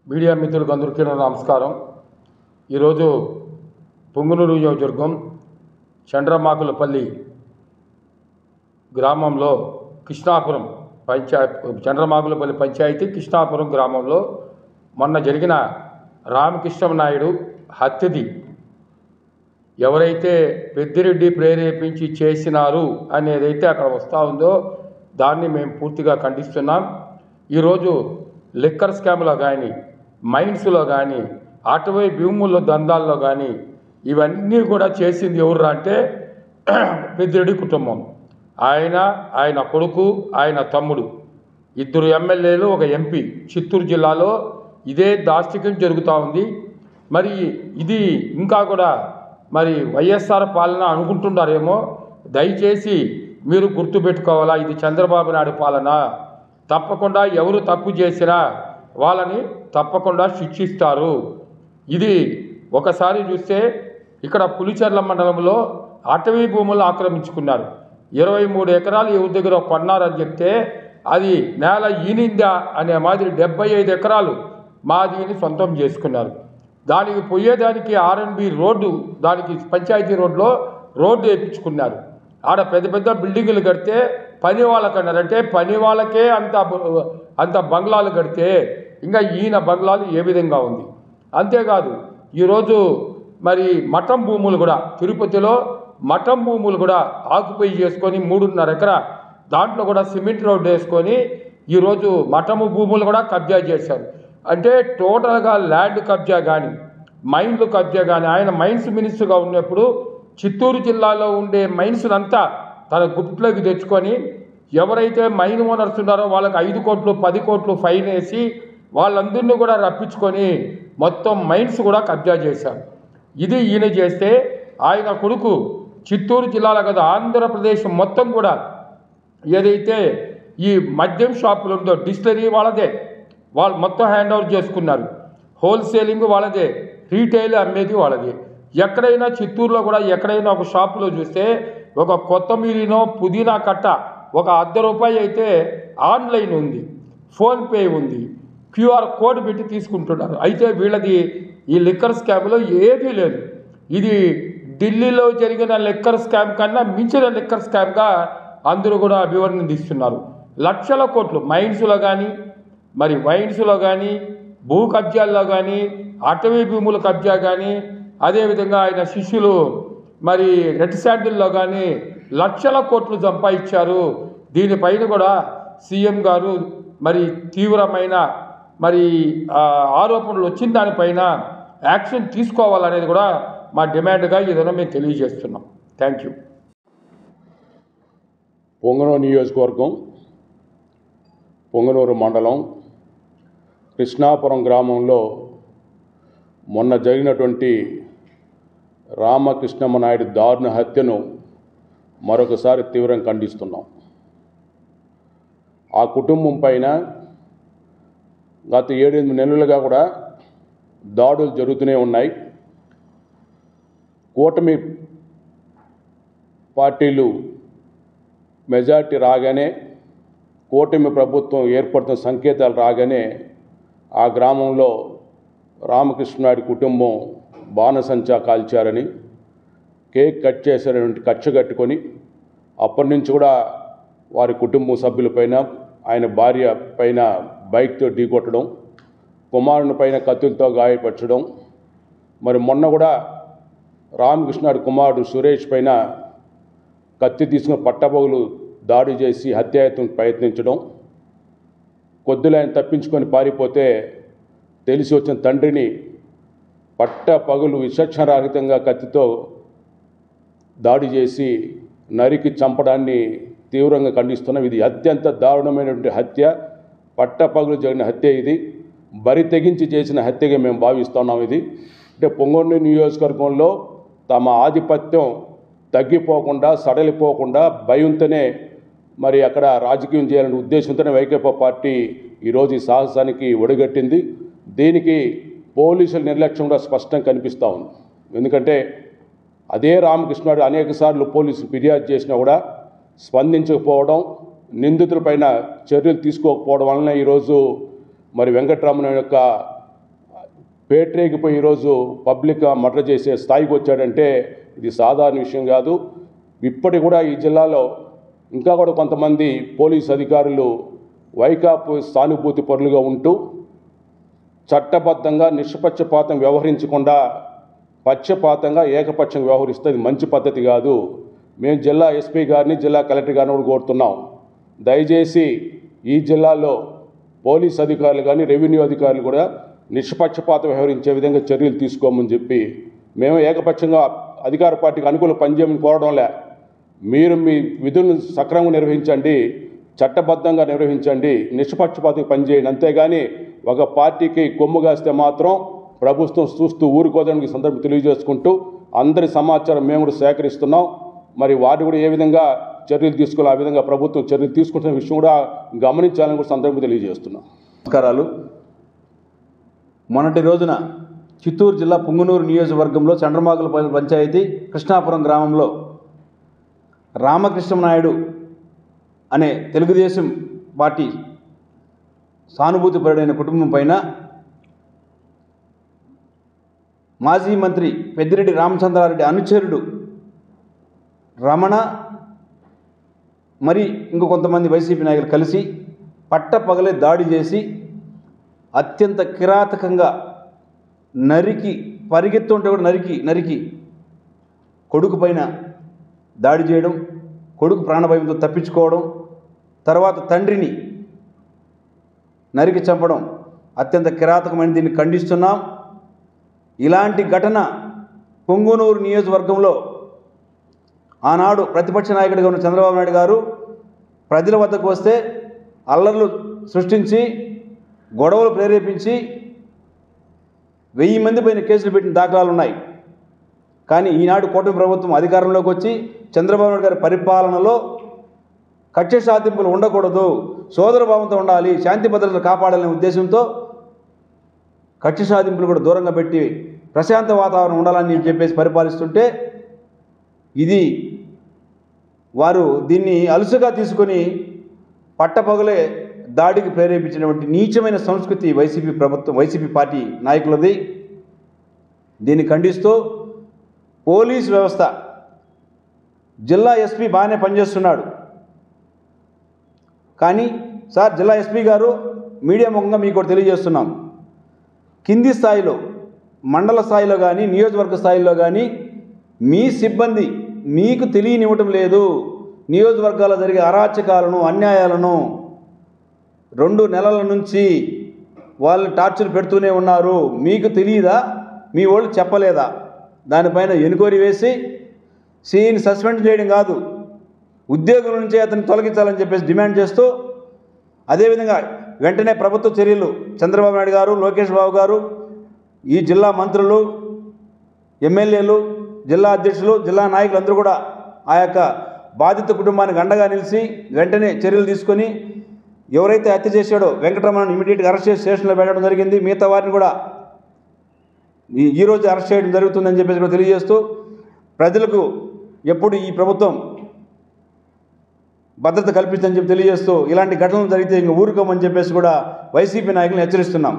Media మిత్రులకు అందరికీ నమస్కారం. ఈరోజు పొంగనూరు నియోజకవర్గం చంద్రమాకులపల్లి గ్రామంలో కృష్ణాపురం చంద్రమాకులపల్లి పంచాయతీ కృష్ణాపురం గ్రామంలో మొన్న జరిగిన రామకృష్ణ నాయుడు హత్యది ఎవరైతే పెద్దిరెడ్డి ప్రేరేపించి చేసినారు అనేదైతే అక్కడ వస్తూ ఉందో దాన్ని మేము పూర్తిగా ఖండిస్తున్నాం. ఈరోజు లిక్కర్ స్కామ్లో కానీ, మైన్స్లో కానీ, అటవీ భూముల దందాల్లో కానీ ఇవన్నీ కూడా చేసింది ఎవరు అంటే పెద్దిరెడ్డి కుటుంబం. ఆయన కొడుకు, ఆయన తమ్ముడు, 2 ఎమ్మెల్యేలు, 1 ఎంపీ. చిత్తూరు జిల్లాలో ఇదే దాష్టికం జరుగుతూ ఉంది. మరి ఇది ఇంకా కూడా మరి వైఎస్ఆర్ పాలన అనుకుంటున్నారేమో. దయచేసి మీరు గుర్తుపెట్టుకోవాలా, ఇది చంద్రబాబు నాయుడు పాలన. తప్పకుండా ఎవరు తప్పు చేసినా వాళ్ళని తప్పకుండా శిక్షిస్తారు. ఇది ఒకసారి చూస్తే ఇక్కడ పులిచెర్ల మండలంలో అటవీ భూములు ఆక్రమించుకున్నారు. 23 ఎకరాలు ఎవరి దగ్గర కొన్నారని చెప్తే అది నేల ఈనిందా అనే మాదిరి 75 ఎకరాలు మాదిని సొంతం చేసుకున్నారు. దానికి పోయేదానికి R&B రోడ్డు, దానికి పంచాయతీ రోడ్లో రోడ్డు వేయించుకున్నారు. ఆడ పెద్ద పెద్ద బిల్డింగులు కడితే పని వాళ్ళకన్నారంటే పని వాళ్ళకే అంత బంగ్లాలు కడితే ఇంకా ఈయన బంగ్లాలు ఏ విధంగా ఉంది. అంతేకాదు ఈరోజు మరి మఠం భూములు కూడా, తిరుపతిలో మఠం భూములు కూడా ఆక్యుపై చేసుకొని 3.5 ఎకరా దాంట్లో కూడా సిమెంట్ రోడ్డు వేసుకొని ఈరోజు మఠము భూములు కూడా కబ్జా చేశారు. అంటే టోటల్గా ల్యాండ్ కబ్జా కానీ, మైన్లు కబ్జా కానీ. ఆయన మైన్స్ మినిస్టర్గా ఉన్నప్పుడు చిత్తూరు జిల్లాలో ఉండే మైన్స్నంతా తన గుప్ట్లోకి తెచ్చుకొని ఎవరైతే మైన్ ఓనర్స్ ఉన్నారో వాళ్ళకి 5 కోట్లు 10 కోట్లు ఫైన్ వేసి వాళ్ళందరినీ కూడా రప్పించుకొని మొత్తం మైన్స్ కూడా కబ్జా చేశారు. ఇది ఈయన చేస్తే ఆయన కొడుకు చిత్తూరు జిల్లాలో కదా ఆంధ్రప్రదేశ్ మొత్తం కూడా ఏదైతే ఈ మద్యం షాపులు ఉందో డిస్టిలరీ వాళ్ళదే, వాళ్ళు మొత్తం హ్యాండ్ ఓవర్ చేసుకున్నారు. హోల్సేలింగ్ వాళ్ళదే, రీటైల్ అమ్మేది వాళ్ళదే. ఎక్కడైనా చిత్తూరులో కూడా ఎక్కడైనా ఒక షాపులో చూస్తే ఒక కొత్తిమీరనో పుదీనా కట్ట ఒక ₹1 అయితే ఆన్లైన్ ఉంది, ఫోన్పే ఉంది, QR కోడ్ పెట్టి తీసుకుంటున్నారు. అయితే వీళ్ళది ఈ లిక్కర్ స్కామ్లో ఏదీ లేదు. ఇది ఢిల్లీలో జరిగిన లిక్కర్ స్కామ్ కన్నా మించిన లిక్కర్ స్కామ్గా అందరూ కూడా అభివర్ణిస్తున్నారు. లక్షల కోట్లు మైన్స్లో కానీ, మరి వైన్స్లో కానీ, భూ కబ్జాల్లో కానీ, అటవీ భూముల కబ్జా కానీ, అదేవిధంగా ఆయన శిష్యులు మరి రెడ్ శాండిల్లో కానీ లక్షల కోట్లు సంపాదించారు. దీనిపైన కూడా సీఎం గారు మరి తీవ్రమైన మరి ఆరోపణలు వచ్చిన దానిపైన యాక్షన్ తీసుకోవాలనేది కూడా మా డిమాండ్గా ఏదైనా మేము తెలియజేస్తున్నాం. Thank you. పొంగనూరు నియోజకవర్గం, పొంగనూరు మండలం కృష్ణాపురం గ్రామంలో మొన్న జరిగినటువంటి రామకృష్ణమ్మ నాయుడు దారుణ హత్యను మరొకసారి తీవ్రంగా ఖండిస్తున్నాం. ఆ కుటుంబం పైన గత 7-8 నెలలుగా కూడా దాడులు జరుగుతూనే ఉన్నాయి. కూటమి పార్టీలు మెజార్టీ రాగానే, కూటమి ప్రభుత్వం ఏర్పడుతున్న సంకేతాలు రాగానే ఆ గ్రామంలో రామకృష్ణనాయుడు కుటుంబం బాణసంచా కాల్చారని, కేక్ కట్ చేశారని కక్ష కట్టుకొని అప్పటి నుంచి కూడా వారి కుటుంబ సభ్యులపైన, ఆయన భార్య పైన బైక్తో ఢీకొట్టడం, కుమారుని పైన కత్తులతో గాయపరచడం, మరి మొన్న కూడా రామకృష్ణనాయుడు కుమారుడు సురేష్ పైన కత్తి తీసుకుని పట్టపగలు దాడి చేసి హత్యాయత్నం ప్రయత్నించడం, కొద్దిలో ఆయన తప్పించుకొని పారిపోతే తెలిసి వచ్చిన తండ్రిని పట్టపగలు విచక్షణారహితంగా కత్తితో దాడి చేసి నరికి చంపడాన్ని తీవ్రంగా ఖండిస్తున్నాం. ఇది అత్యంత దారుణమైనటువంటి హత్య, పట్టపగలు జరిగిన హత్య. ఇది బరి తెగించి చేసిన హత్యగా మేము భావిస్తున్నాం. ఇది అంటే పొంగనూరు నియోజకవర్గంలో తమ ఆధిపత్యం తగ్గిపోకుండా, సడలిపోకుండా భయంతోనే మరి అక్కడ రాజకీయం చేయాలనే ఉద్దేశంతోనే వైకాపా పార్టీ ఈరోజు ఈ సాహసానికి ఒడిగట్టింది. దీనికి పోలీసుల నిర్లక్ష్యం కూడా స్పష్టంగా కనిపిస్తూ ఉంది. ఎందుకంటే అదే రామకృష్ణనాయుడు అనేకసార్లు పోలీసులు ఫిర్యాదు చేసినా కూడా స్పందించకపోవడం, నిందితులపైన చర్యలు తీసుకోకపోవడం వలన ఈరోజు మరి వెంకటరమణ యొక్క పేట్రేగిపోయి ఈరోజు పబ్లిక్గా మర్డర్ చేసే స్థాయికి వచ్చాడంటే ఇది సాధారణ విషయం కాదు. ఇప్పటి కూడా ఈ జిల్లాలో ఇంకా కూడా కొంతమంది పోలీసు అధికారులు వైకాపు సానుభూతి పరులుగా ఉంటూ చట్టబద్ధంగా నిష్పక్షపాతం వ్యవహరించకుండా పక్షపాతంగా ఏకపక్షంగా వ్యవహరిస్తే అది మంచి పద్ధతి కాదు. మేము జిల్లా ఎస్పీ గారిని జిల్లా కలెక్టర్ గారిని కూడా కోరుతున్నాం, దయచేసి ఈ జిల్లాలో పోలీస్ అధికారులు కానీ రెవెన్యూ అధికారులు కూడా నిష్పక్షపాతం వ్యవహరించే విధంగా చర్యలు తీసుకోమని చెప్పి మేము ఏకపక్షంగా అధికార పార్టీకి అనుకూల పనిచేయమని కోరడంలే. మీరు మీ విధులను సక్రమంగా నిర్వహించండి, చట్టబద్ధంగా నిర్వహించండి, నిష్పక్షపాతంగా పనిచేయండి. అంతేగాని ఒక పార్టీకి కొమ్ము కాస్తే మాత్రం ప్రభుత్వం చూస్తూ ఊరుకోదానికి సందర్భం తెలియజేసుకుంటూ అందరి సమాచారం మేము కూడా సేకరిస్తున్నాం. మరి వాటి కూడా ఏ విధంగా చర్యలు తీసుకోవాలి, ఆ విధంగా ప్రభుత్వం చర్యలు తీసుకుంటున్న విషయం కూడా గమనించాలని కూడా సందర్భం తెలియజేస్తున్నాం. నమస్కారాలు. మొన్నటి రోజున చిత్తూరు జిల్లా పుంగనూరు నియోజకవర్గంలో చంద్రమాగులపల్లి పంచాయతీ కృష్ణాపురం గ్రామంలో రామకృష్ణనాయుడు అనే తెలుగుదేశం పార్టీ సానుభూతిపరుడైన కుటుంబం పైన మాజీ మంత్రి పెద్దిరెడ్డి రామచంద్రారెడ్డి అనుచరుడు రమణ మరి ఇంకో కొంతమంది వైసీపీ నాయకులు కలిసి పట్టపగలే దాడి చేసి అత్యంత కిరాతకంగా నరికి పరిగెత్తుంటే కూడా నరికి కొడుకు పైన దాడి చేయడం, కొడుకు ప్రాణభయంతో తప్పించుకోవడం, తర్వాత తండ్రిని నరికి చంపడం అత్యంత కిరాతకమైన దీన్ని ఖండిస్తున్నాం. ఇలాంటి ఘటన పొంగునూరు నియోజకవర్గంలో ఆనాడు ప్రతిపక్ష నాయకుడిగా ఉన్న చంద్రబాబు నాయుడు గారు ప్రజల వద్దకు వస్తే అల్లర్లు సృష్టించి గొడవలు ప్రేరేపించి 1000 మంది పైన కేసులు పెట్టిన దాఖలాలు ఉన్నాయి. కానీ ఈనాడు కూటమి ప్రభుత్వం అధికారంలోకి వచ్చి చంద్రబాబు నాయుడు గారి పరిపాలనలో కక్ష సాధింపులు ఉండకూడదు, సోదరభావంతో ఉండాలి, శాంతి భద్రతలు కాపాడాలనే ఉద్దేశంతో కక్ష సాధింపులు కూడా దూరంగా పెట్టి ప్రశాంత వాతావరణం ఉండాలని చెప్పేసి పరిపాలిస్తుంటే ఇది వారు దీన్ని అలుసుగా తీసుకొని పట్టపగలే దాడికి ప్రేరేపించినటువంటి నీచమైన సంస్కృతి వైసీపీ పార్టీ నాయకులది. దీన్ని ఖండిస్తూ పోలీస్ వ్యవస్థ, జిల్లా ఎస్పీ బాగానే పనిచేస్తున్నాడు, కానీ సార్ జిల్లా ఎస్పీ గారు మీడియా ముఖంగా మీకు కూడా తెలియజేస్తున్నాం, కింది స్థాయిలో మండల స్థాయిలో కానీ నియోజకవర్గ స్థాయిలో కానీ మీ సిబ్బంది మీకు తెలియనివ్వటం లేదు. నియోజకవర్గాల్లో జరిగే అరాచకాలను అన్యాయాలను 2 నెలల నుంచి వాళ్ళు టార్చర్ పెడుతూనే ఉన్నారు. మీకు తెలియదా? మీ వాళ్ళు చెప్పలేదా? దానిపైన ఎన్క్వైరీ వేసి సీని సస్పెండ్ చేయడం కాదు, ఉద్యోగం నుంచే అతన్ని తొలగించాలని చెప్పేసి డిమాండ్ చేస్తూ, అదేవిధంగా వెంటనే ప్రభుత్వ చర్యలు చంద్రబాబు నాయుడు గారు, లోకేష్ బాబు గారు, ఈ జిల్లా మంత్రులు, ఎమ్మెల్యేలు, జిల్లా అధ్యక్షులు, జిల్లా నాయకులు అందరూ కూడా ఆ యొక్క బాధిత కుటుంబానికి అండగా నిలిచి వెంటనే చర్యలు తీసుకొని ఎవరైతే హత్య చేశాడో వెంకటరమణను ఇమీడియట్గా అరెస్ట్ చేసి స్టేషన్లో పెట్టడం జరిగింది. మిగతా వారిని కూడా ఈరోజు అరెస్ట్ చేయడం జరుగుతుందని చెప్పేసి కూడా తెలియజేస్తూ, ప్రజలకు ఎప్పుడు ఈ ప్రభుత్వం భద్రత కల్పిస్తుందని చెప్పి తెలియజేస్తూ, ఇలాంటి ఘటనలు జరిగితే ఇంక ఊరుకోమని చెప్పేసి కూడా వైసీపీ నాయకులను హెచ్చరిస్తున్నాం.